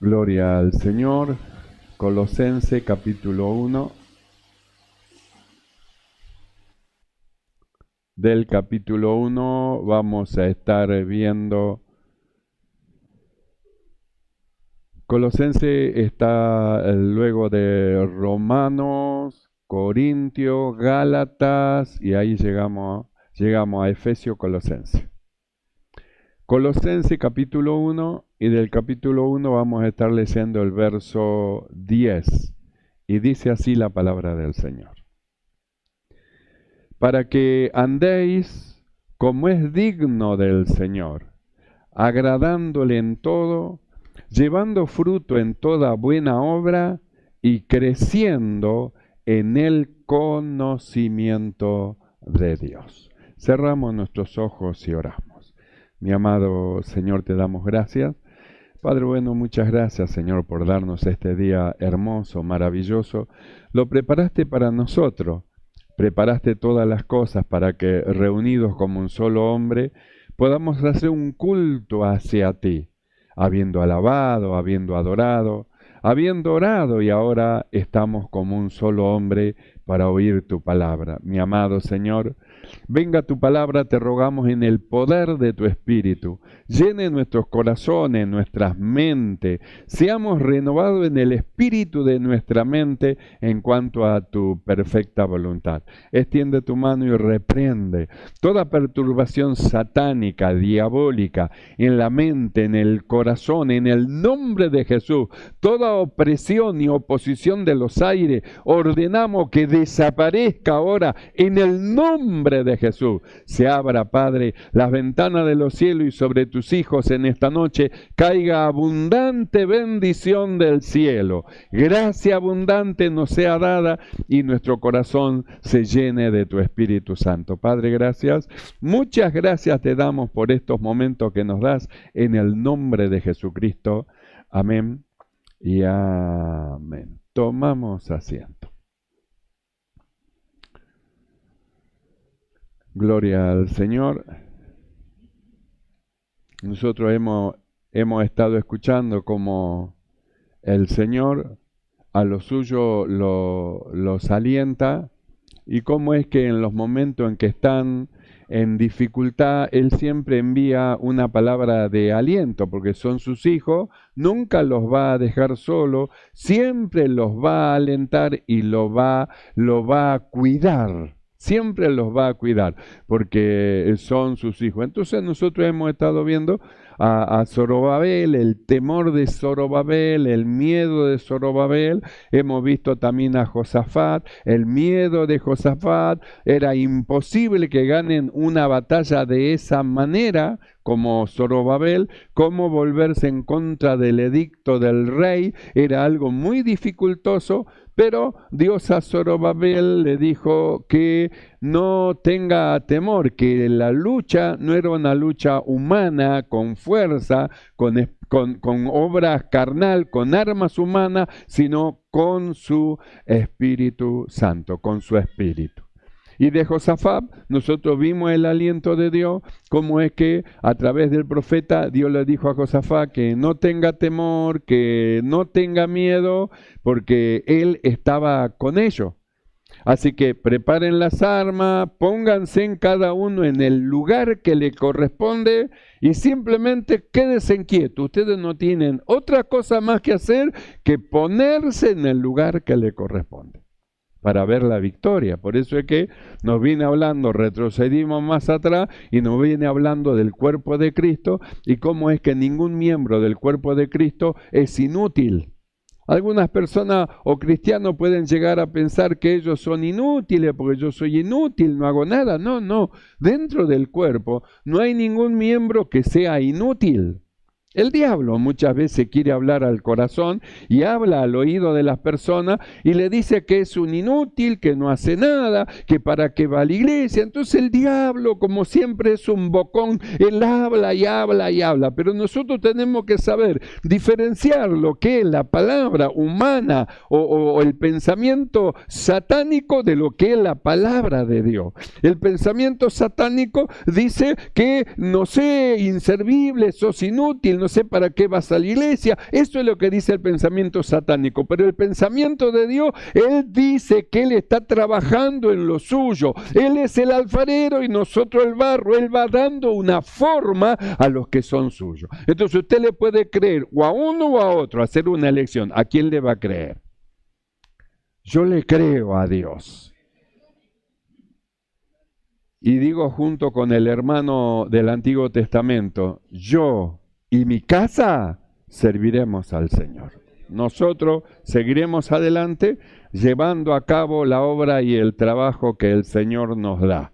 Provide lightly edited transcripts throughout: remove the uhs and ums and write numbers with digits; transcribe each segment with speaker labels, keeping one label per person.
Speaker 1: Gloria al Señor. Colosense capítulo 1. Del capítulo 1 vamos a estar viendo. Colosense está luego de Romanos, Corintios, Gálatas y ahí llegamos a Efesios, Colosense. Colosense capítulo 1 y del capítulo 1 vamos a estar leyendo el verso 10 y dice así la palabra del Señor. Para que andéis como es digno del Señor, agradándole en todo, llevando fruto en toda buena obra y creciendo en el conocimiento de Dios. Cerramos nuestros ojos y oramos. Mi amado Señor, te damos gracias. Padre bueno, muchas gracias, Señor, por darnos este día hermoso, maravilloso. Lo preparaste para nosotros. Preparaste todas las cosas para que, reunidos como un solo hombre, podamos hacer un culto hacia ti, habiendo alabado, habiendo adorado, habiendo orado, y ahora estamos como un solo hombre para oír tu palabra. Mi amado Señor, venga tu palabra, te rogamos en el poder de tu Espíritu. Llene nuestros corazones, nuestras mentes. Seamos renovados en el espíritu de nuestra mente en cuanto a tu perfecta voluntad. Extiende tu mano y reprende toda perturbación satánica, diabólica, en la mente, en el corazón, en el nombre de Jesús. Toda opresión y oposición de los aires, ordenamos que desaparezca ahora en el nombre de Jesús. Se abra, Padre, las ventanas de los cielos y sobre tus hijos en esta noche caiga abundante bendición del cielo. Gracia abundante nos sea dada y nuestro corazón se llene de tu Espíritu Santo. Padre, gracias. Muchas gracias te damos por estos momentos que nos das en el nombre de Jesucristo. Amén y amén. Tomamos asiento. Gloria al Señor. Nosotros hemos estado escuchando cómo el Señor a los suyos los alienta y cómo es que en los momentos en que están en dificultad, Él siempre envía una palabra de aliento, porque son sus hijos, nunca los va a dejar solos, siempre los va a alentar y lo va a cuidar. Siempre los va a cuidar porque son sus hijos. Entonces nosotros hemos estado viendo a Zorobabel, el temor de Zorobabel, el miedo de Zorobabel. Hemos visto también a Josafat, el miedo de Josafat. Era imposible que ganen una batalla de esa manera como Zorobabel. Cómo volverse en contra del edicto del rey era algo muy dificultoso. Pero Dios a Zorobabel le dijo que no tenga temor, que la lucha no era una lucha humana, con fuerza, con obras carnal, con armas humanas, sino con su Espíritu Santo, con su Espíritu. Y de Josafat nosotros vimos el aliento de Dios, cómo es que a través del profeta Dios le dijo a Josafat que no tenga temor, que no tenga miedo, porque él estaba con ellos. Así que preparen las armas, pónganse en cada uno en el lugar que le corresponde y simplemente quédense quietos. Ustedes no tienen otra cosa más que hacer que ponerse en el lugar que le corresponde para ver la victoria. Por eso es que nos viene hablando, retrocedimos más atrás y nos viene hablando del cuerpo de Cristo y cómo es que ningún miembro del cuerpo de Cristo es inútil. Algunas personas o cristianos pueden llegar a pensar que ellos son inútiles porque yo soy inútil, no hago nada. No. Dentro del cuerpo no hay ningún miembro que sea inútil. El diablo muchas veces quiere hablar al corazón y habla al oído de las personas y le dice que es un inútil, que no hace nada, que para qué va a la iglesia. Entonces el diablo, como siempre, es un bocón. Él habla y habla y habla. Pero nosotros tenemos que saber diferenciar lo que es la palabra humana o el pensamiento satánico de lo que es la palabra de Dios. El pensamiento satánico dice que no sé, inservible, sos inútil, no sé para qué vas a la iglesia. Eso es lo que dice el pensamiento satánico. Pero el pensamiento de Dios, Él dice que Él está trabajando en lo suyo. Él es el alfarero y nosotros el barro. Él va dando una forma a los que son suyos. Entonces usted le puede creer o a uno o a otro, hacer una elección. ¿A quién le va a creer? Yo le creo a Dios. Y digo junto con el hermano del Antiguo Testamento, yo y mi casa serviremos al Señor. Nosotros seguiremos adelante llevando a cabo la obra y el trabajo que el Señor nos da.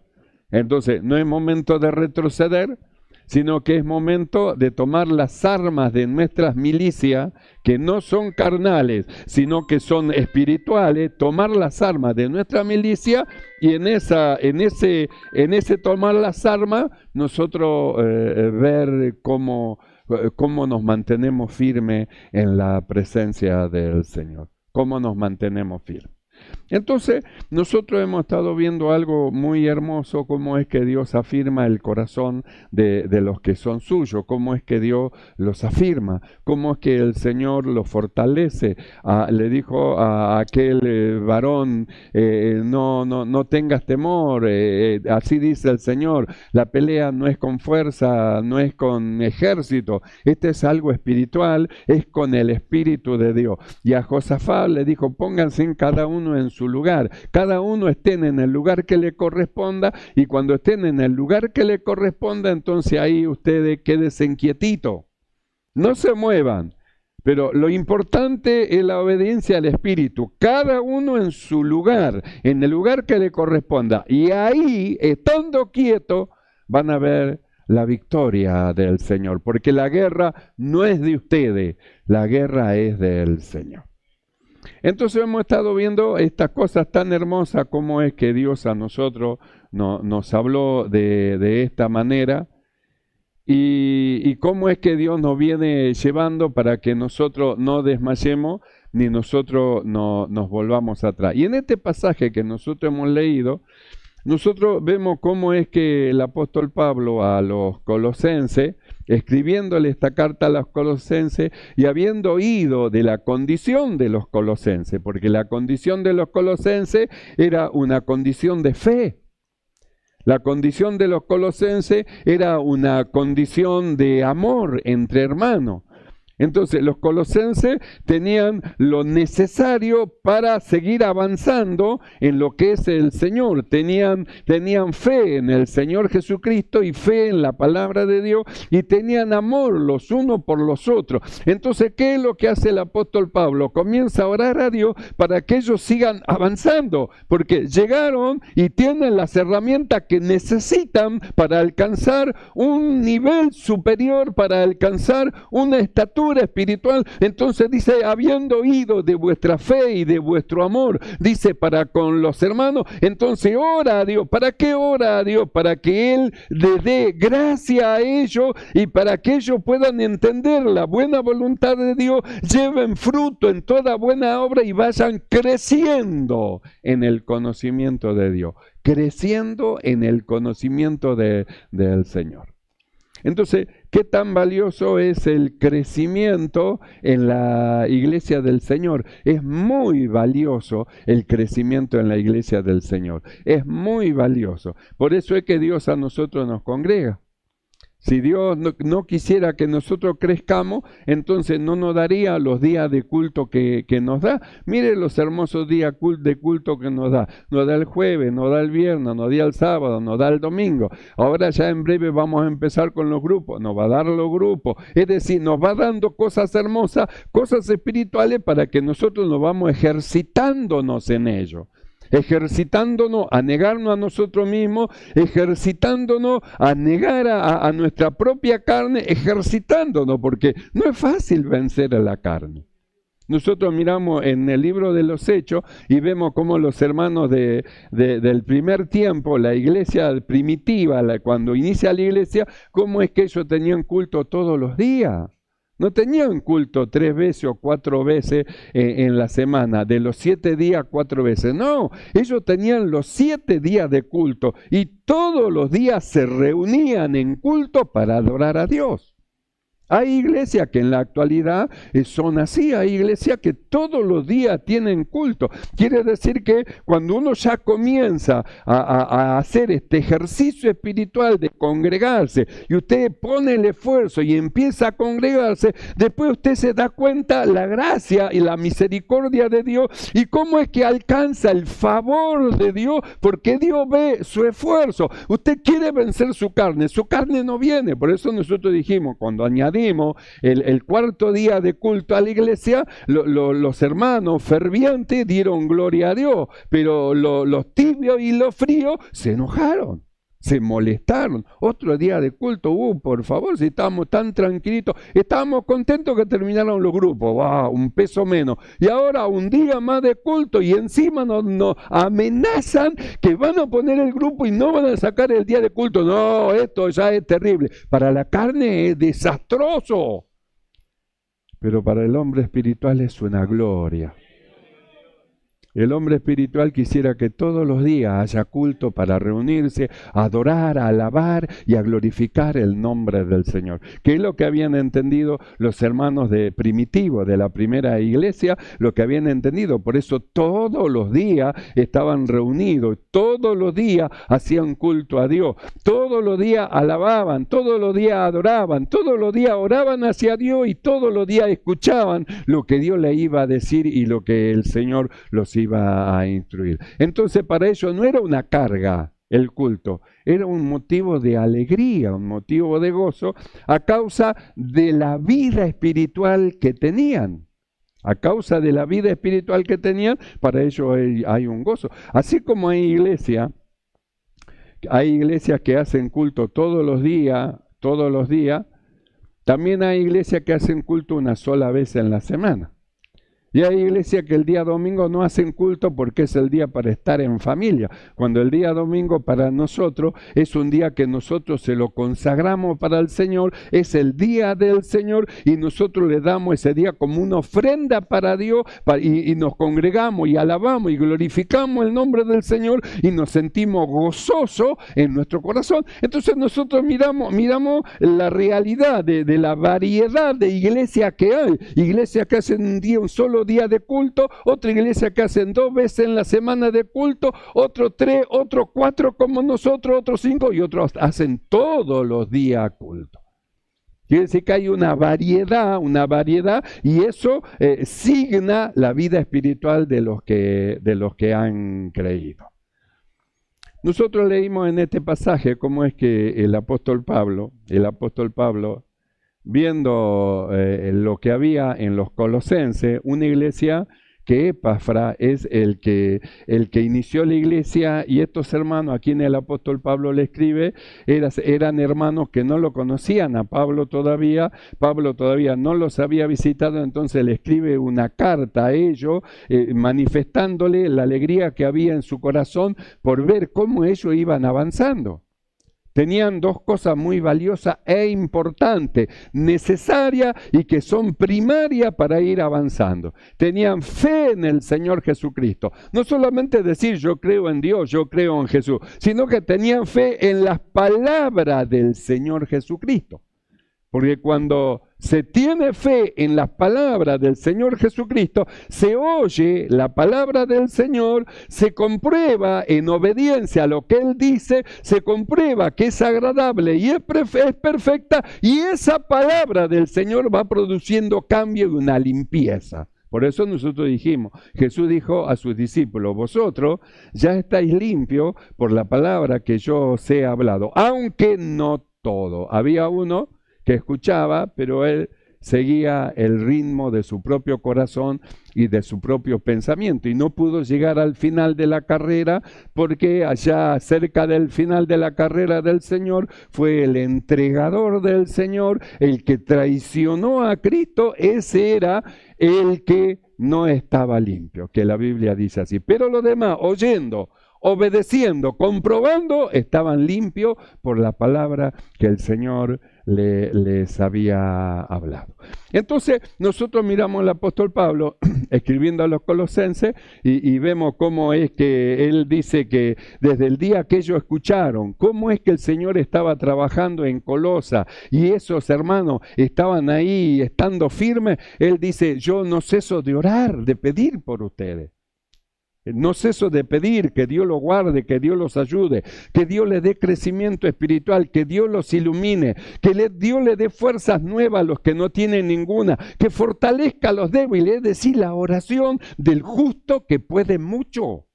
Speaker 1: Entonces, no es momento de retroceder, sino que es momento de tomar las armas de nuestras milicias, que no son carnales, sino que son espirituales, tomar las armas de nuestra milicia y en ese tomar las armas, nosotros ver cómo nos mantenemos firmes en la presencia del Señor, cómo nos mantenemos firmes. Entonces, nosotros hemos estado viendo algo muy hermoso, cómo es que Dios afirma el corazón de los que son suyos, cómo es que Dios los afirma, cómo es que el Señor los fortalece. Le dijo a aquel varón, no tengas temor, así dice el Señor, la pelea no es con fuerza, no es con ejército, este es algo espiritual, es con el Espíritu de Dios. Y a Josafat le dijo, pónganse en cada uno en su lugar, cada uno estén en el lugar que le corresponda, y cuando estén en el lugar que le corresponda, entonces ahí ustedes quédense quietitos, no se muevan, pero lo importante es la obediencia al Espíritu, cada uno en su lugar, en el lugar que le corresponda, y ahí, estando quietos, van a ver la victoria del Señor, porque la guerra no es de ustedes, la guerra es del Señor. Entonces hemos estado viendo estas cosas tan hermosas, como es que Dios a nosotros nos habló de esta manera y cómo es que Dios nos viene llevando para que nosotros no desmayemos ni nosotros nos volvamos atrás. Y en este pasaje que nosotros hemos leído, nosotros vemos cómo es que el apóstol Pablo a los colosenses, escribiéndole esta carta a los colosenses y habiendo oído de la condición de los colosenses, porque la condición de los colosenses era una condición de fe. La condición de los colosenses era una condición de amor entre hermanos. Entonces los colosenses tenían lo necesario para seguir avanzando en lo que es el Señor. Tenían fe en el Señor Jesucristo y fe en la palabra de Dios y tenían amor los unos por los otros. Entonces, ¿qué es lo que hace el apóstol Pablo? Comienza a orar a Dios para que ellos sigan avanzando, porque llegaron y tienen las herramientas que necesitan para alcanzar un nivel superior, para alcanzar una estatura espiritual. Entonces dice, habiendo oído de vuestra fe y de vuestro amor, dice, para con los hermanos, entonces ora a Dios. ¿Para qué ora a Dios? Para que Él le dé gracia a ellos y para que ellos puedan entender la buena voluntad de Dios, lleven fruto en toda buena obra y vayan creciendo en el conocimiento de Dios, creciendo en el conocimiento del Señor. Entonces, ¿qué tan valioso es el crecimiento en la iglesia del Señor? Es muy valioso el crecimiento en la iglesia del Señor. Es muy valioso. Por eso es que Dios a nosotros nos congrega. Si Dios no quisiera que nosotros crezcamos, entonces no nos daría los días de culto que nos da. Mire los hermosos días de culto que nos da. Nos da el jueves, nos da el viernes, nos da el sábado, nos da el domingo. Ahora ya en breve vamos a empezar con los grupos. Nos va a dar los grupos. Es decir, nos va dando cosas hermosas, cosas espirituales para que nosotros nos vamos ejercitándonos en ello. Ejercitándonos a negarnos a nosotros mismos, ejercitándonos a negar a nuestra propia carne, ejercitándonos, porque no es fácil vencer a la carne. Nosotros miramos en el libro de los Hechos y vemos cómo los hermanos del primer tiempo, la iglesia primitiva, cuando inicia la iglesia, cómo es que ellos tenían culto todos los días. No tenían culto 3 veces o 4 veces en la semana, de los 7 días 4 veces. No, ellos tenían los 7 días de culto y todos los días se reunían en culto para adorar a Dios. Hay iglesias que en la actualidad son así, hay iglesias que todos los días tienen culto. Quiere decir que cuando uno ya comienza a hacer este ejercicio espiritual de congregarse y usted pone el esfuerzo y empieza a congregarse, después usted se da cuenta la gracia y la misericordia de Dios y cómo es que alcanza el favor de Dios, porque Dios ve su esfuerzo. Usted quiere vencer su carne no viene. Por eso nosotros dijimos, cuando añadimos el cuarto día de culto a la iglesia, los hermanos fervientes dieron gloria a Dios, pero los tibios y los fríos se enojaron, se molestaron. Otro día de culto, por favor, si estábamos tan tranquilitos, estábamos contentos que terminaron los grupos, un peso menos. Y ahora un día más de culto y encima nos amenazan que van a poner el grupo y no van a sacar el día de culto. No, esto ya es terrible. Para la carne es desastroso, pero para el hombre espiritual es una gloria. El hombre espiritual quisiera que todos los días haya culto para reunirse, a adorar, a alabar y a glorificar el nombre del Señor. Que es lo que habían entendido los hermanos de Primitivo, de la primera iglesia, lo que habían entendido. Por eso todos los días estaban reunidos, todos los días hacían culto a Dios, todos los días alababan, todos los días adoraban, todos los días oraban hacia Dios y todos los días escuchaban lo que Dios le iba a decir y lo que el Señor los iba a instruir. Entonces para ellos no era una carga el culto, era un motivo de alegría, un motivo de gozo a causa de la vida espiritual que tenían. A causa de la vida espiritual que tenían, para ellos hay un gozo. Así como hay iglesias que hacen culto todos los días, también hay iglesias que hacen culto una sola vez en la semana. Y hay iglesias que el día domingo no hacen culto porque es el día para estar en familia. Cuando el día domingo para nosotros es un día que nosotros se lo consagramos para el Señor, es el día del Señor y nosotros le damos ese día como una ofrenda para Dios y nos congregamos y alabamos y glorificamos el nombre del Señor y nos sentimos gozosos en nuestro corazón. Entonces nosotros miramos la realidad de la variedad de iglesias que hay. Iglesias que hacen un solo día de culto, otra iglesia que hacen 2 veces en la semana de culto, otros 3, otros 4 como nosotros, otros 5 y otros hacen todos los días culto. Quiere decir que hay una variedad y eso signa la vida espiritual de los que han creído. Nosotros leímos en este pasaje cómo es que el apóstol Pablo, viendo lo que había en los Colosenses, una iglesia que Epafra es el que inició la iglesia, y estos hermanos a quienes el apóstol Pablo le escribe eran hermanos que no lo conocían a Pablo todavía no los había visitado, entonces le escribe una carta a ellos manifestándole la alegría que había en su corazón por ver cómo ellos iban avanzando. Tenían 2 cosas muy valiosas e importantes, necesarias y que son primarias para ir avanzando. Tenían fe en el Señor Jesucristo. No solamente decir yo creo en Dios, yo creo en Jesús, sino que tenían fe en las palabras del Señor Jesucristo. Porque cuando se tiene fe en las palabras del Señor Jesucristo, se oye la palabra del Señor, se comprueba en obediencia a lo que Él dice, se comprueba que es agradable y es perfecta, y esa palabra del Señor va produciendo cambio y una limpieza. Por eso nosotros dijimos, Jesús dijo a sus discípulos, vosotros ya estáis limpios por la palabra que yo os he hablado, aunque no todo. Había uno que escuchaba, pero él seguía el ritmo de su propio corazón y de su propio pensamiento, y no pudo llegar al final de la carrera, porque allá cerca del final de la carrera del Señor fue el entregador del Señor, el que traicionó a Cristo. Ese era el que no estaba limpio, que la Biblia dice así. Pero los demás, oyendo, obedeciendo, comprobando, estaban limpios por la palabra que el Señor les había hablado. Entonces nosotros miramos al apóstol Pablo escribiendo a los colosenses y vemos cómo es que él dice que desde el día que ellos escucharon, cómo es que el Señor estaba trabajando en Colosa y esos hermanos estaban ahí estando firmes. Él dice, yo no ceso de orar, de pedir por ustedes. No ceso de pedir que Dios los guarde, que Dios los ayude, que Dios les dé crecimiento espiritual, que Dios los ilumine, que Dios les dé fuerzas nuevas a los que no tienen ninguna, que fortalezca a los débiles, es decir, la oración del justo que puede mucho.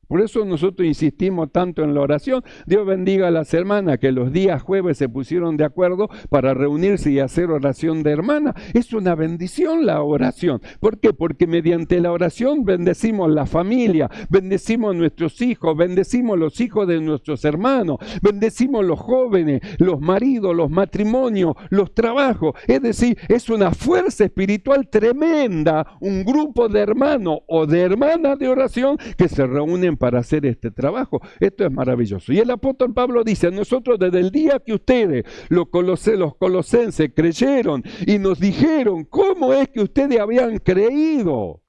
Speaker 1: Por eso nosotros insistimos tanto en la oración. Dios bendiga a las hermanas que los días jueves se pusieron de acuerdo para reunirse y hacer oración de hermana. Es una bendición la oración. ¿Por qué? Porque mediante la oración bendecimos la familia, bendecimos nuestros hijos, bendecimos los hijos de nuestros hermanos, bendecimos los jóvenes, los maridos, los matrimonios, los trabajos. Es decir, es una fuerza espiritual tremenda, un grupo de hermanos o de hermanas de oración que se reúnen para hacer este trabajo. Esto es maravilloso. Y el apóstol Pablo dice, nosotros desde el día que ustedes, los colosenses, creyeron y nos dijeron cómo es que ustedes habían creído.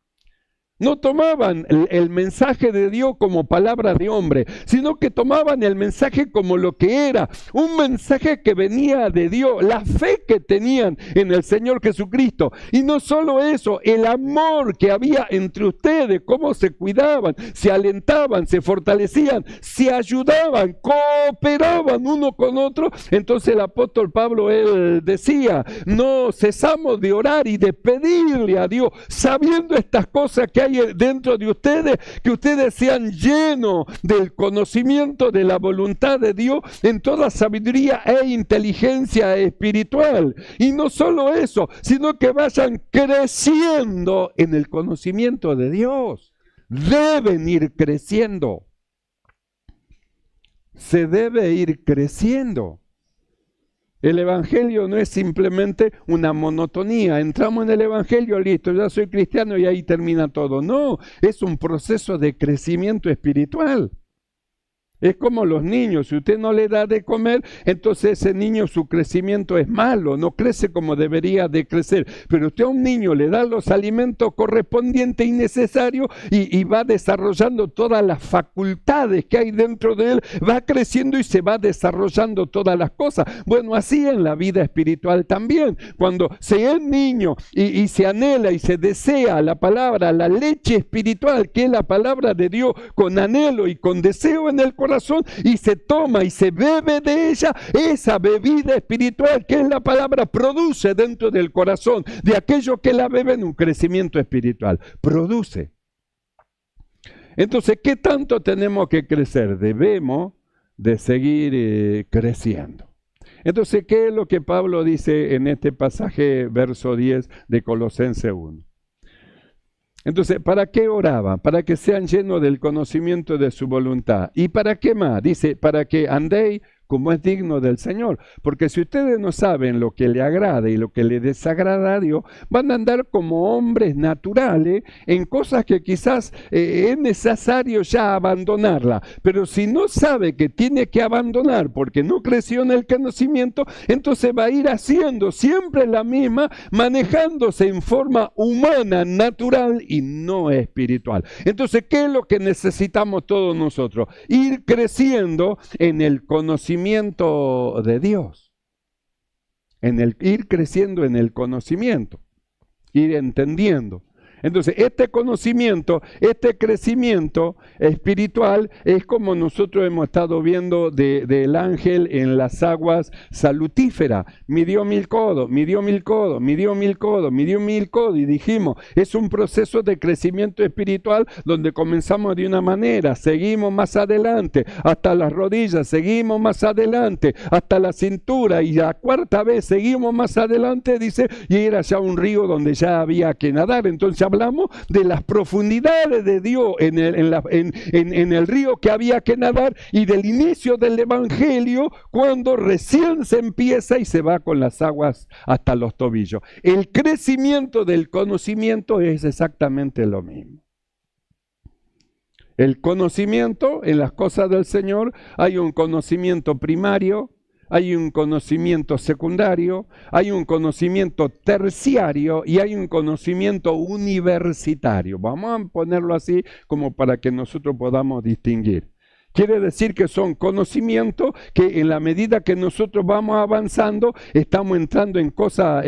Speaker 1: No tomaban el mensaje de Dios como palabra de hombre, sino que tomaban el mensaje como lo que era, un mensaje que venía de Dios, la fe que tenían en el Señor Jesucristo. Y no solo eso, el amor que había entre ustedes, cómo se cuidaban, se alentaban, se fortalecían, se ayudaban, cooperaban uno con otro. Entonces el apóstol Pablo, él decía, no cesamos de orar y de pedirle a Dios, sabiendo estas cosas que hay dentro de ustedes, que ustedes sean llenos del conocimiento de la voluntad de Dios en toda sabiduría e inteligencia espiritual. Y no solo eso, sino que vayan creciendo en el conocimiento de Dios. Deben ir creciendo. Se debe ir creciendo. El evangelio no es simplemente una monotonía. Entramos en el evangelio, listo, ya soy cristiano y ahí termina todo. No, es un proceso de crecimiento espiritual. Es como los niños, si usted no le da de comer, entonces ese niño su crecimiento es malo, no crece como debería de crecer. Pero usted a un niño le da los alimentos correspondientes y necesarios y va desarrollando todas las facultades que hay dentro de él, va creciendo y se va desarrollando todas las cosas. Bueno, así en la vida espiritual también. Cuando se es niño y se anhela y se desea la palabra, la leche espiritual, que es la palabra de Dios, con anhelo y con deseo en el corazón, y se toma y se bebe de ella, esa bebida espiritual que es la palabra produce dentro del corazón de aquellos que la beben un crecimiento espiritual, produce. Entonces, ¿qué tanto tenemos que crecer? Debemos de seguir creciendo. Entonces, ¿qué es lo que Pablo dice en este pasaje, verso 10 de Colosenses 1? Entonces, ¿para qué oraban? Para que sean llenos del conocimiento de su voluntad. ¿Y para qué más? Dice, para que andéis como es digno del Señor. Porque si ustedes no saben lo que le agrada y lo que le desagrada a Dios, van a andar como hombres naturales en cosas que quizás es necesario ya abandonarla. Pero si no sabe que tiene que abandonar porque no creció en el conocimiento, entonces va a ir haciendo siempre la misma, manejándose en forma humana, natural y no espiritual. Entonces, ¿qué es lo que necesitamos todos nosotros? Ir creciendo en el conocimiento de Dios, ir creciendo en el conocimiento, ir entendiendo. Entonces, este conocimiento, este crecimiento espiritual es como nosotros hemos estado viendo del ángel en las aguas salutíferas. Midió 1000 codos, midió 1000 codos, midió 1000 codos, midió 1000 codos y dijimos, es un proceso de crecimiento espiritual donde comenzamos de una manera, seguimos más adelante, hasta las rodillas, seguimos más adelante, hasta la cintura y la cuarta vez seguimos más adelante, dice, y era ya un río donde ya había que nadar. Entonces hablamos de las profundidades de Dios en el río que había que nadar y del inicio del evangelio cuando recién se empieza y se va con las aguas hasta los tobillos. El crecimiento del conocimiento es exactamente lo mismo. El conocimiento en las cosas del Señor, hay un conocimiento primario, Hay un conocimiento secundario, hay un conocimiento terciario y hay un conocimiento universitario. Vamos a ponerlo así como para que nosotros podamos distinguir. Quiere decir que son conocimientos que en la medida que nosotros vamos avanzando, estamos entrando en cosas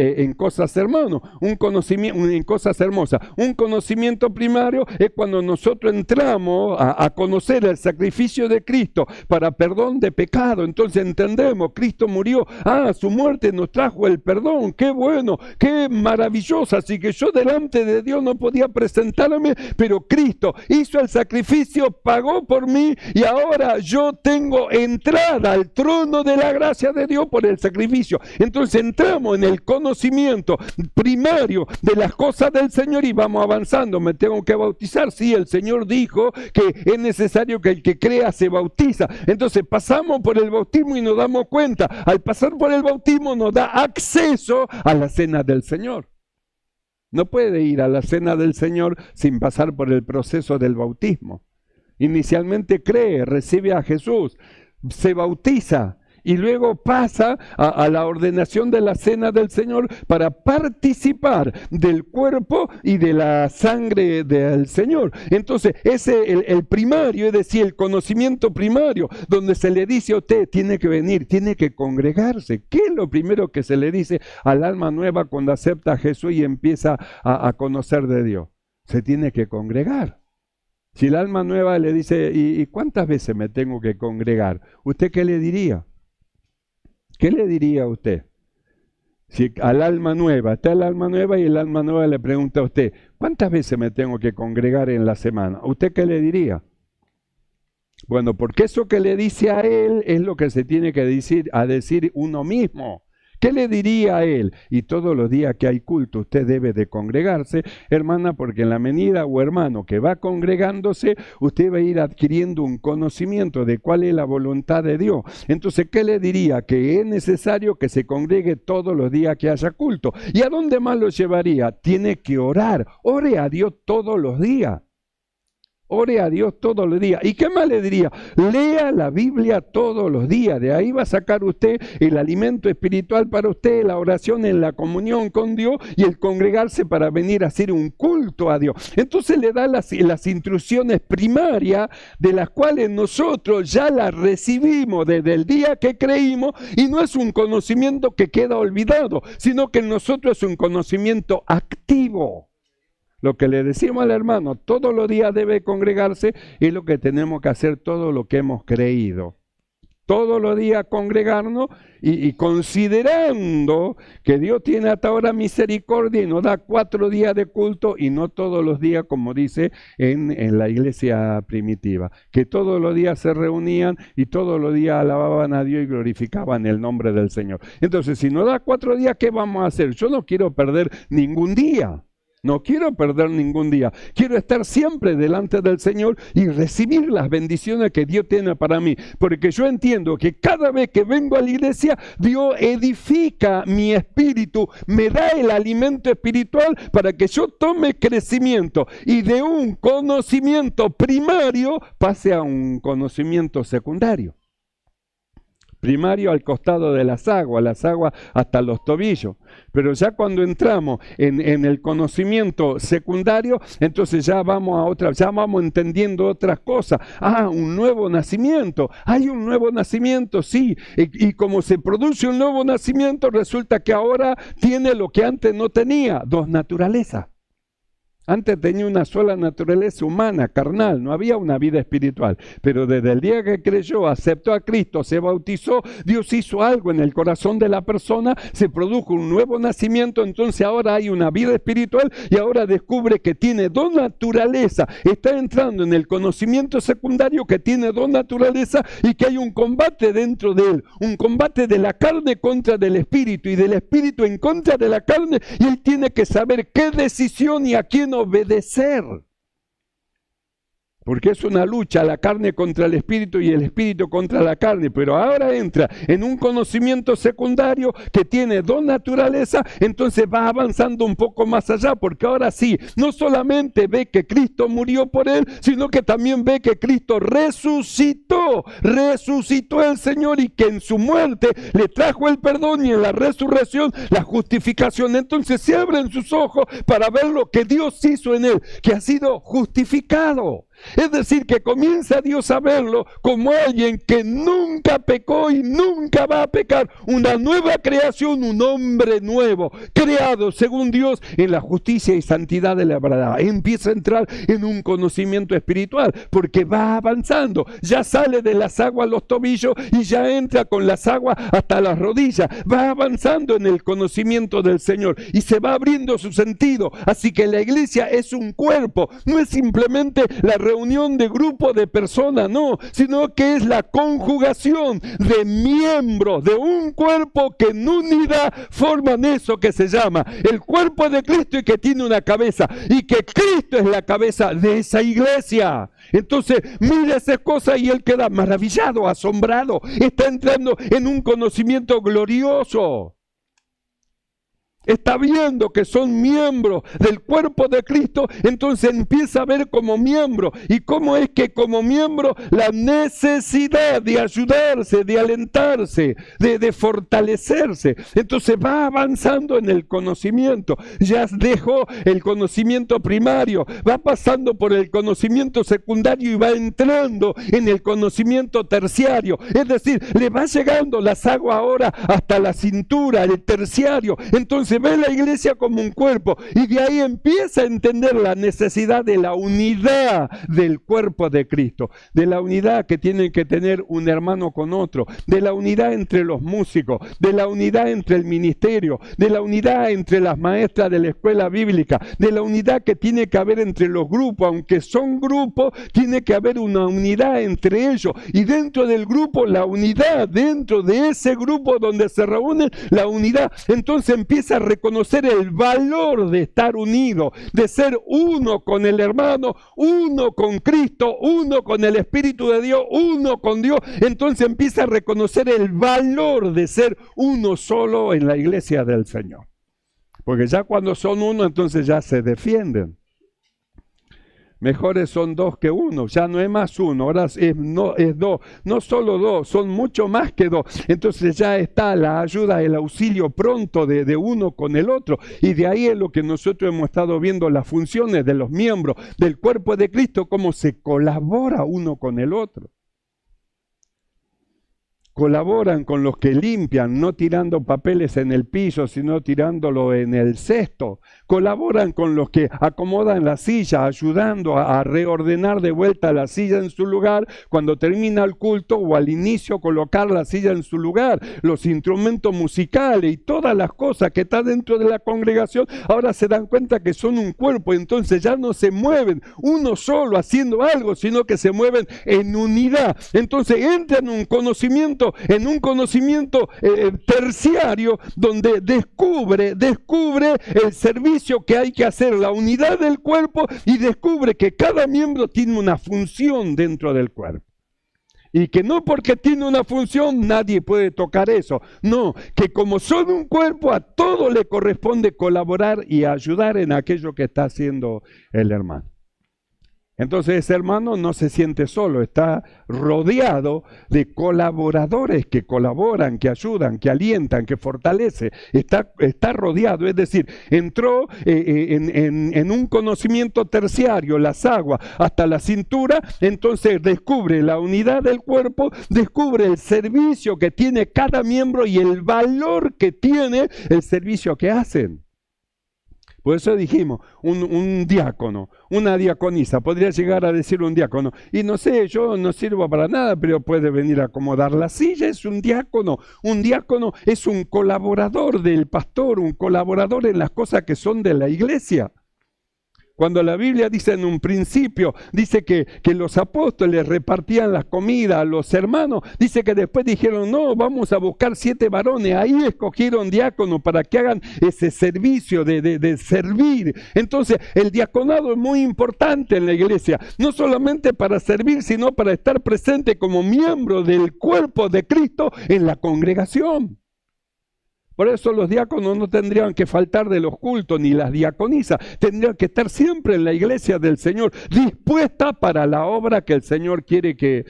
Speaker 1: hermanos, en cosas hermosas. Un conocimiento primario es cuando nosotros entramos a conocer el sacrificio de Cristo para perdón de pecado. Entonces entendemos, Cristo murió, su muerte nos trajo el perdón, qué bueno, qué maravilloso. Así que yo delante de Dios no podía presentarme, pero Cristo hizo el sacrificio, pagó por mí y ahora yo tengo entrada al trono de la gracia de Dios por el sacrificio. Entonces entramos en el conocimiento primario de las cosas del Señor y vamos avanzando. Me tengo que bautizar. Sí, el Señor dijo que es necesario que el que crea se bautiza. Entonces pasamos por el bautismo y nos damos cuenta. Al pasar por el bautismo nos da acceso a la cena del Señor. No puede ir a la cena del Señor sin pasar por el proceso del bautismo. Inicialmente cree, recibe a Jesús, se bautiza y luego pasa a la ordenación de la cena del Señor para participar del cuerpo y de la sangre del Señor. Entonces, ese el primario, es decir, el conocimiento primario, donde se le dice a usted, tiene que venir, tiene que congregarse. ¿Qué es lo primero que se le dice al alma nueva cuando acepta a Jesús y empieza a conocer de Dios? Se tiene que congregar. Si el alma nueva le dice, ¿y cuántas veces me tengo que congregar? ¿Usted qué le diría? ¿Qué le diría a usted? Si al alma nueva, está el alma nueva y el alma nueva le pregunta a usted, ¿cuántas veces me tengo que congregar en la semana? ¿Usted qué le diría? Bueno, porque eso que le dice a él es lo que se tiene que decir uno mismo. ¿Qué le diría a él? Y todos los días que hay culto usted debe de congregarse, hermana, porque en la medida o hermano que va congregándose, usted va a ir adquiriendo un conocimiento de cuál es la voluntad de Dios. Entonces, ¿qué le diría? Que es necesario que se congregue todos los días que haya culto. ¿Y a dónde más lo llevaría? Tiene que orar. Ore a Dios todos los días. Ore a Dios todos los días. ¿Y qué más le diría? Lea la Biblia todos los días. De ahí va a sacar usted el alimento espiritual para usted, la oración en la comunión con Dios y el congregarse para venir a hacer un culto a Dios. Entonces le da las instrucciones primarias de las cuales nosotros ya las recibimos desde el día que creímos y no es un conocimiento que queda olvidado, sino que en nosotros es un conocimiento activo. Lo que le decimos al hermano, todos los días debe congregarse, es lo que tenemos que hacer todo lo que hemos creído. Todos los días congregarnos y considerando que Dios tiene hasta ahora misericordia y nos da 4 días de culto y no todos los días, como dice en la iglesia primitiva, que todos los días se reunían y todos los días alababan a Dios y glorificaban el nombre del Señor. Entonces, si nos da 4 días, ¿qué vamos a hacer? Yo no quiero perder ningún día. No quiero perder ningún día. Quiero estar siempre delante del Señor y recibir las bendiciones que Dios tiene para mí. Porque yo entiendo que cada vez que vengo a la iglesia, Dios edifica mi espíritu, me da el alimento espiritual para que yo tome crecimiento y de un conocimiento primario pase a un conocimiento secundario. Primario al costado de las aguas hasta los tobillos. Pero ya cuando entramos en el conocimiento secundario, entonces ya vamos entendiendo otras cosas. Un nuevo nacimiento. Hay un nuevo nacimiento, sí. Y como se produce un nuevo nacimiento, resulta que ahora tiene lo que antes no tenía, 2 naturalezas. Antes tenía una sola naturaleza humana, carnal, no había una vida espiritual. Pero desde el día que creyó, aceptó a Cristo, se bautizó, Dios hizo algo en el corazón de la persona, se produjo un nuevo nacimiento, entonces ahora hay una vida espiritual y ahora descubre que tiene 2 naturalezas. Está entrando en el conocimiento secundario que tiene 2 naturalezas y que hay un combate dentro de él, un combate de la carne contra del espíritu y del espíritu en contra de la carne y él tiene que saber qué decisión y a quién obedecer. Porque es una lucha, la carne contra el espíritu y el espíritu contra la carne. Pero ahora entra en un conocimiento secundario que tiene dos naturalezas, entonces va avanzando un poco más allá, porque ahora sí, no solamente ve que Cristo murió por él, sino que también ve que Cristo resucitó el Señor, y que en su muerte le trajo el perdón y en la resurrección la justificación. Entonces se abren sus ojos para ver lo que Dios hizo en él, que ha sido justificado. Es decir, que comienza Dios a verlo como alguien que nunca pecó y nunca va a pecar. Una nueva creación, un hombre nuevo, creado según Dios en la justicia y santidad de la verdad. Empieza a entrar en un conocimiento espiritual porque va avanzando. Ya sale de las aguas a los tobillos y ya entra con las aguas hasta las rodillas. Va avanzando en el conocimiento del Señor y se va abriendo su sentido. Así que la iglesia es un cuerpo, no es simplemente la reunión de grupo de personas, no, sino que es la conjugación de miembros de un cuerpo que en unidad forman eso que se llama el cuerpo de Cristo, y que tiene una cabeza, y que Cristo es la cabeza de esa iglesia. Entonces mira esas cosas y él queda maravillado, asombrado, está entrando en un conocimiento glorioso. Está viendo que son miembros del cuerpo de Cristo, entonces empieza a ver como miembro. ¿Y cómo es que como miembro la necesidad de ayudarse, de alentarse, de fortalecerse? Entonces va avanzando en el conocimiento. Ya dejó el conocimiento primario, va pasando por el conocimiento secundario y va entrando en el conocimiento terciario. Es decir, le va llegando las aguas ahora hasta la cintura, el terciario. Entonces ve la iglesia como un cuerpo, y de ahí empieza a entender la necesidad de la unidad del cuerpo de Cristo, de la unidad que tienen que tener un hermano con otro, de la unidad entre los músicos, de la unidad entre el ministerio, de la unidad entre las maestras de la escuela bíblica, de la unidad que tiene que haber entre los grupos. Aunque son grupos, tiene que haber una unidad entre ellos, y dentro del grupo la unidad, dentro de ese grupo donde se reúnen la unidad. Entonces empieza a reconocer el valor de estar unido, de ser uno con el hermano, uno con Cristo, uno con el Espíritu de Dios, uno con Dios. Entonces empieza a reconocer el valor de ser uno solo en la iglesia del Señor. Porque ya cuando son uno, entonces ya se defienden. Mejores son dos que uno, ya no es más uno, ahora es dos, no solo dos, son mucho más que dos. Entonces ya está la ayuda, el auxilio pronto de uno con el otro, y de ahí es lo que nosotros hemos estado viendo, las funciones de los miembros del cuerpo de Cristo, cómo se colabora uno con el otro. Colaboran con los que limpian, no tirando papeles en el piso, sino tirándolo en el cesto. Colaboran con los que acomodan la silla, ayudando a reordenar de vuelta la silla en su lugar. Cuando termina el culto o al inicio, colocar la silla en su lugar. Los instrumentos musicales y todas las cosas que están dentro de la congregación, ahora se dan cuenta que son un cuerpo. Entonces ya no se mueven uno solo haciendo algo, sino que se mueven en unidad. Entonces entran en un conocimiento terciario, donde descubre el servicio que hay que hacer, la unidad del cuerpo, y descubre que cada miembro tiene una función dentro del cuerpo. Y que no porque tiene una función nadie puede tocar eso. No, que como son un cuerpo, a todo le corresponde colaborar y ayudar en aquello que está haciendo el hermano. Entonces ese hermano no se siente solo, está rodeado de colaboradores que colaboran, que ayudan, que alientan, que fortalecen. Está rodeado, es decir, entró en un conocimiento terciario, las aguas hasta la cintura. Entonces descubre la unidad del cuerpo, descubre el servicio que tiene cada miembro y el valor que tiene el servicio que hacen. Por eso dijimos, un diácono, una diaconisa, podría llegar a decir un diácono, y no sé, yo no sirvo para nada, pero puede venir a acomodar la silla, es un diácono es un colaborador del pastor, un colaborador en las cosas que son de la iglesia. Cuando la Biblia dice en un principio, dice que los apóstoles repartían las comidas a los hermanos, dice que después dijeron, no, vamos a buscar 7 varones, ahí escogieron diáconos para que hagan ese servicio de servir. Entonces, el diaconado es muy importante en la iglesia, no solamente para servir, sino para estar presente como miembro del cuerpo de Cristo en la congregación. Por eso los diáconos no tendrían que faltar de los cultos, ni las diaconisas. Tendrían que estar siempre en la iglesia del Señor, dispuesta para la obra que el Señor quiere que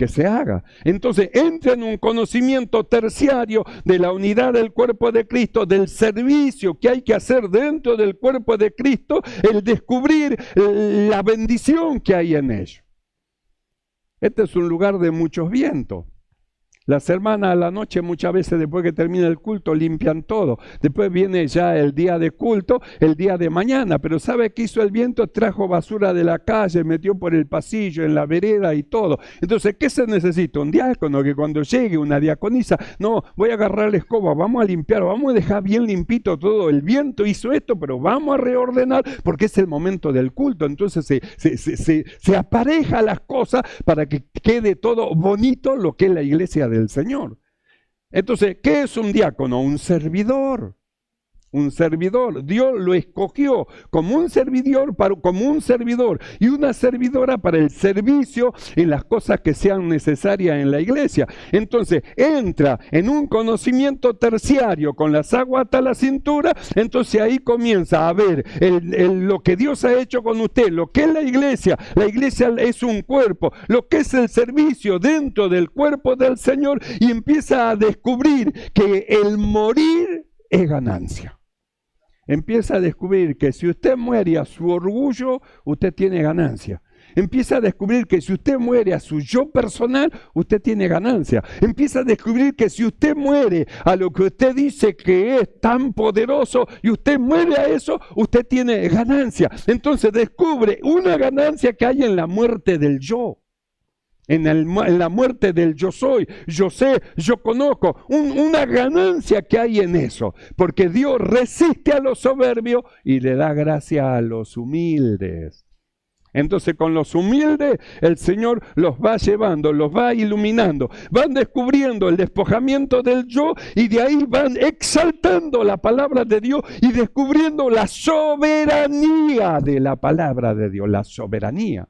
Speaker 1: se haga. Entonces, entra en un conocimiento terciario de la unidad del cuerpo de Cristo, del servicio que hay que hacer dentro del cuerpo de Cristo, el descubrir la bendición que hay en ello. Este es un lugar de muchos vientos. Las hermanas a la noche muchas veces después que termina el culto limpian todo. Después viene ya el día de culto, el día de mañana. Pero ¿sabe qué hizo el viento? Trajo basura de la calle, metió por el pasillo, en la vereda y todo. Entonces, ¿qué se necesita? Un diácono que cuando llegue una diaconisa, no, voy a agarrar la escoba, vamos a limpiar, vamos a dejar bien limpito todo. El viento hizo esto, pero vamos a reordenar porque es el momento del culto. Entonces se apareja las cosas para que quede todo bonito lo que es la iglesia del Señor. Entonces, ¿qué es un diácono? Un servidor. Un servidor. Dios lo escogió como un servidor y una servidora para el servicio en las cosas que sean necesarias en la iglesia. Entonces, entra en un conocimiento terciario con las aguas hasta la cintura. Entonces ahí comienza a ver lo que Dios ha hecho con usted, lo que es la iglesia. La iglesia es un cuerpo, lo que es el servicio dentro del cuerpo del Señor, y empieza a descubrir que el morir es ganancia. Empieza a descubrir que si usted muere a su orgullo, usted tiene ganancia. Empieza a descubrir que si usted muere a su yo personal, usted tiene ganancia. Empieza a descubrir que si usted muere a lo que usted dice que es tan poderoso y usted muere a eso, usted tiene ganancia. Entonces descubre una ganancia que hay en la muerte del yo. En la muerte del yo soy, yo sé, yo conozco, una ganancia que hay en eso, porque Dios resiste a los soberbios y le da gracia a los humildes. Entonces con los humildes el Señor los va llevando, los va iluminando, van descubriendo el despojamiento del yo y de ahí van exaltando la palabra de Dios y descubriendo la soberanía de la palabra de Dios, la soberanía.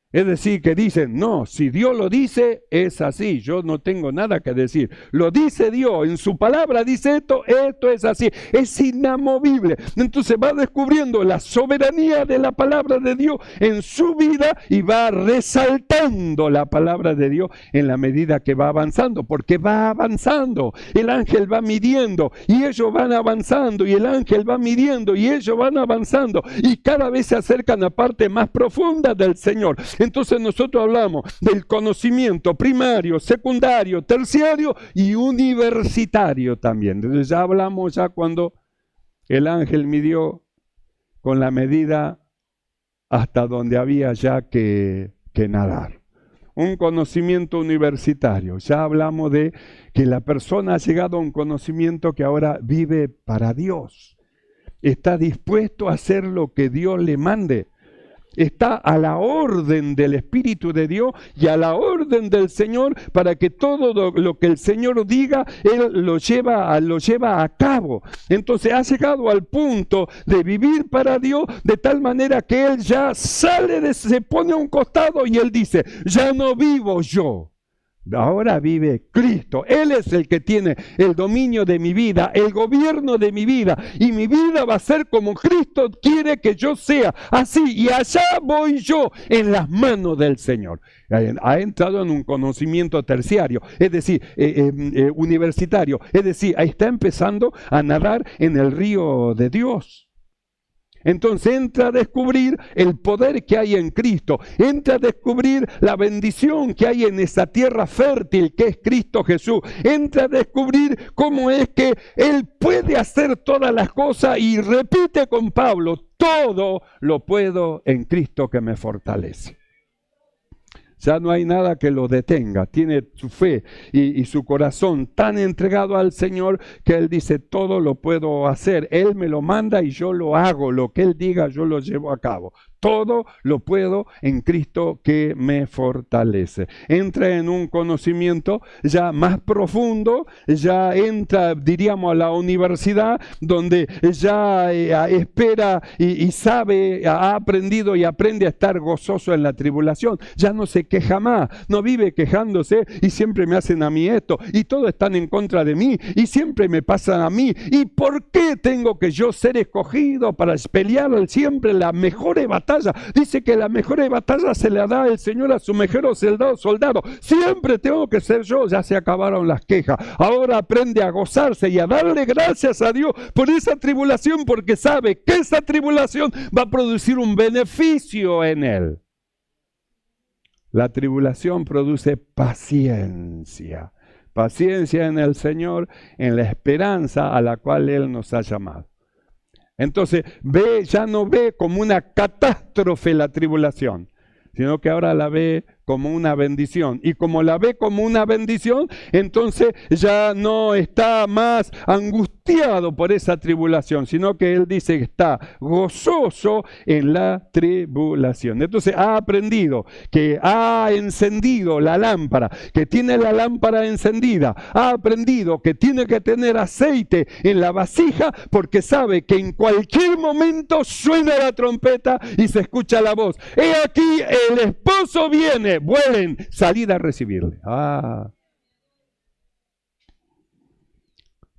Speaker 1: Es decir, que dicen, no, si Dios lo dice, es así, yo no tengo nada que decir. Lo dice Dios, en su palabra dice esto es así, es inamovible. Entonces va descubriendo la soberanía de la palabra de Dios en su vida y va resaltando la palabra de Dios en la medida que va avanzando, porque va avanzando. El ángel va midiendo y ellos van avanzando y el ángel va midiendo y ellos van avanzando y cada vez se acercan a partes más profundas del Señor. Entonces nosotros hablamos del conocimiento primario, secundario, terciario y universitario también. Entonces ya hablamos ya cuando el ángel midió con la medida hasta donde había ya que nadar. Un conocimiento universitario. Ya hablamos de que la persona ha llegado a un conocimiento que ahora vive para Dios. Está dispuesto a hacer lo que Dios le mande. Está a la orden del Espíritu de Dios y a la orden del Señor para que todo lo que el Señor diga, Él lo lleva a cabo. Entonces ha llegado al punto de vivir para Dios de tal manera que Él ya se pone a un costado y Él dice, ya no vivo yo. Ahora vive Cristo. Él es el que tiene el dominio de mi vida, el gobierno de mi vida. Y mi vida va a ser como Cristo quiere que yo sea. Así, y allá voy yo en las manos del Señor. Ha entrado en un conocimiento terciario, es decir, universitario. Es decir, ahí está empezando a nadar en el río de Dios. Entonces entra a descubrir el poder que hay en Cristo, entra a descubrir la bendición que hay en esa tierra fértil que es Cristo Jesús, entra a descubrir cómo es que Él puede hacer todas las cosas y repite con Pablo, todo lo puedo en Cristo que me fortalece. Ya no hay nada que lo detenga. Tiene su fe y su corazón tan entregado al Señor que Él dice, todo lo puedo hacer. Él me lo manda y yo lo hago. Lo que Él diga, yo lo llevo a cabo. Todo lo puedo en Cristo que me fortalece. Entra en un conocimiento ya más profundo, ya entra, diríamos, a la universidad, donde ya espera y sabe, ha aprendido y aprende a estar gozoso en la tribulación. Ya no se queja más, no vive quejándose y siempre me hacen a mí esto y todos están en contra de mí y siempre me pasan a mí. ¿Y por qué tengo que yo ser escogido para pelear siempre las mejores batallas? Dice que la mejor batalla se le da el Señor a su mejor soldado. Siempre tengo que ser yo. Ya se acabaron las quejas. Ahora aprende a gozarse y a darle gracias a Dios por esa tribulación, porque sabe que esa tribulación va a producir un beneficio en él. La tribulación produce paciencia. Paciencia en el Señor, en la esperanza a la cual Él nos ha llamado. Entonces, ya no ve como una catástrofe la tribulación, sino que ahora la ve como una bendición. Y como la ve como una bendición, entonces ya no está más angustiado por esa tribulación, sino que él dice que está gozoso en la tribulación. Entonces ha aprendido que ha encendido la lámpara, que tiene la lámpara encendida. Ha aprendido que tiene que tener aceite en la vasija, porque sabe que en cualquier momento suena la trompeta y se escucha la voz. He aquí, el esposo viene. Vuelen, salid a recibirle.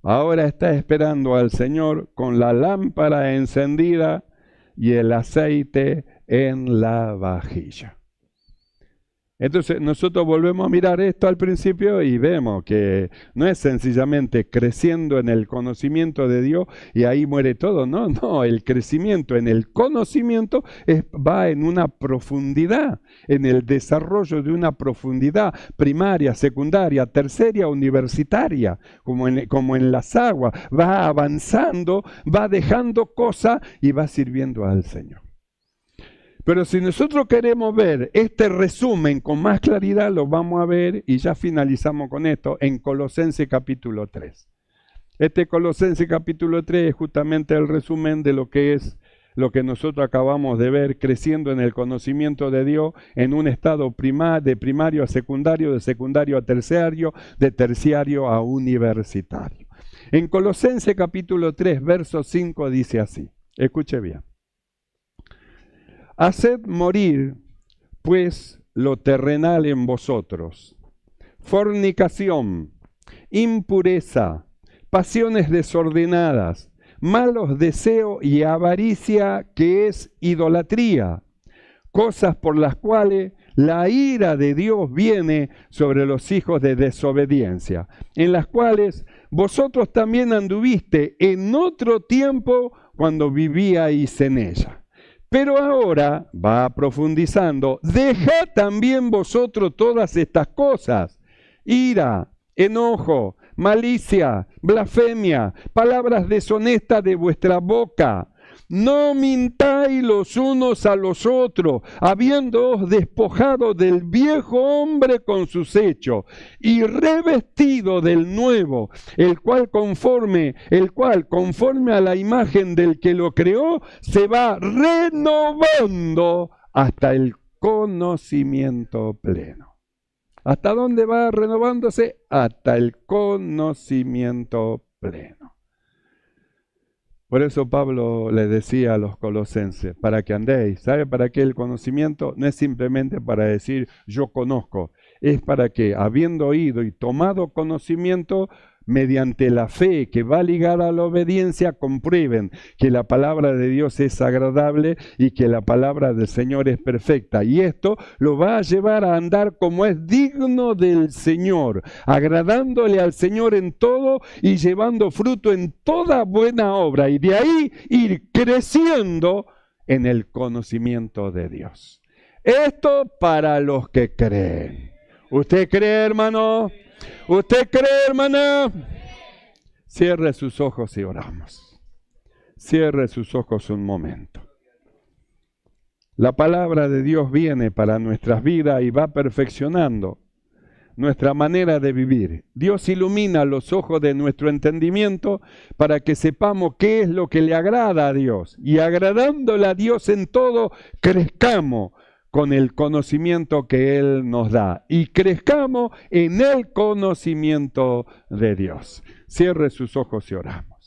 Speaker 1: Ahora está esperando al Señor con la lámpara encendida y el aceite en la vajilla. Entonces nosotros volvemos a mirar esto al principio y vemos que no es sencillamente creciendo en el conocimiento de Dios y ahí muere todo. No, el crecimiento en el conocimiento va en una profundidad, en el desarrollo de una profundidad primaria, secundaria, terciaria, universitaria, como en las aguas. Va avanzando, va dejando cosas y va sirviendo al Señor. Pero si nosotros queremos ver este resumen con más claridad, lo vamos a ver, y ya finalizamos con esto, en Colosenses capítulo 3. Este Colosenses capítulo 3 es justamente el resumen de lo que es lo que nosotros acabamos de ver, creciendo en el conocimiento de Dios en un estado de primario a secundario, de secundario a terciario, de terciario a universitario. En Colosenses capítulo 3, verso 5 dice así, escuche bien. Haced morir, pues, lo terrenal en vosotros, fornicación, impureza, pasiones desordenadas, malos deseos y avaricia, que es idolatría, cosas por las cuales la ira de Dios viene sobre los hijos de desobediencia, en las cuales vosotros también anduviste en otro tiempo cuando vivíais en ella. Pero ahora, va profundizando, dejad también vosotros todas estas cosas: ira, enojo, malicia, blasfemia, palabras deshonestas de vuestra boca. No mintáis los unos a los otros, habiéndoos despojado del viejo hombre con sus hechos, y revestido del nuevo, el cual conforme a la imagen del que lo creó, se va renovando hasta el conocimiento pleno. ¿Hasta dónde va renovándose? Hasta el conocimiento pleno. Por eso Pablo le decía a los colosenses, para que andéis. ¿Sabe para qué el conocimiento? No es simplemente para decir yo conozco, es para que, habiendo oído y tomado conocimiento, mediante la fe que va ligada a la obediencia, comprueben que la palabra de Dios es agradable y que la palabra del Señor es perfecta. Y esto lo va a llevar a andar como es digno del Señor, agradándole al Señor en todo y llevando fruto en toda buena obra. Y de ahí ir creciendo en el conocimiento de Dios. Esto para los que creen. ¿Usted cree, hermano? ¿Usted cree, hermana? Cierre sus ojos y oramos. Cierre sus ojos un momento. La palabra de Dios viene para nuestras vidas y va perfeccionando nuestra manera de vivir. Dios ilumina los ojos de nuestro entendimiento para que sepamos qué es lo que le agrada a Dios. Y agradándole a Dios en todo, crezcamos con el conocimiento que Él nos da. Y crezcamos en el conocimiento de Dios. Cierre sus ojos y oramos.